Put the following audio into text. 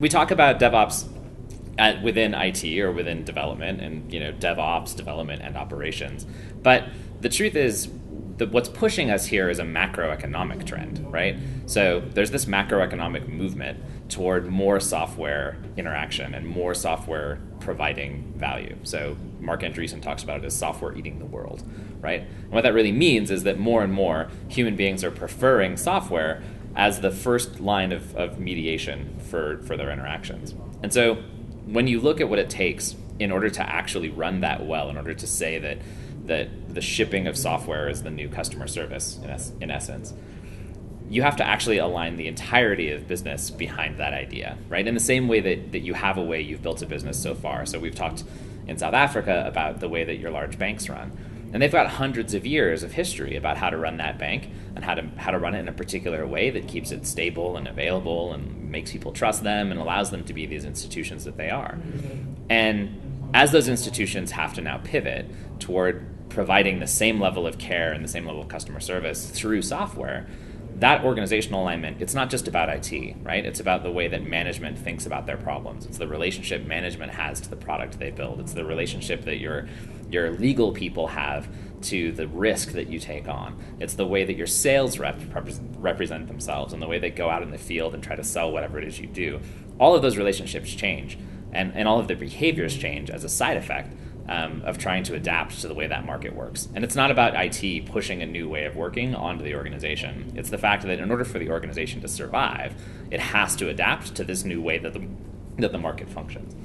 we talk about DevOps within IT or within development, and DevOps, development, and operations. But the truth is, what's pushing us here is a macroeconomic trend, right? So there's this macroeconomic movement toward more software interaction and more software providing value. So Mark Andreessen talks about it as software eating the world, right? And what that really means is that more and more human beings are preferring software as the first line of mediation for their interactions. And so when you look at what it takes in order to actually run that well, in order to say that the shipping of software is the new customer service, in essence, you have to actually align the entirety of business behind that idea, right? In the same way that you have a way you've built a business so far. So we've talked in South Africa about the way that your large banks run. And they've got hundreds of years of history about how to run that bank and how to run it in a particular way that keeps it stable and available and makes people trust them and allows them to be these institutions that they are. And as those institutions have to now pivot toward providing the same level of care and the same level of customer service through software, that organizational alignment, it's not just about IT, right? It's about the way that management thinks about their problems. It's the relationship management has to the product they build. It's the relationship that your legal people have to the risk that you take on. It's the way that your sales reps represent themselves and the way they go out in the field and try to sell whatever it is you do. All of those relationships change, and all of their behaviors change as a side effect of trying to adapt to the way that market works. And it's not about IT pushing a new way of working onto the organization. It's the fact that in order for the organization to survive, it has to adapt to this new way that the market functions.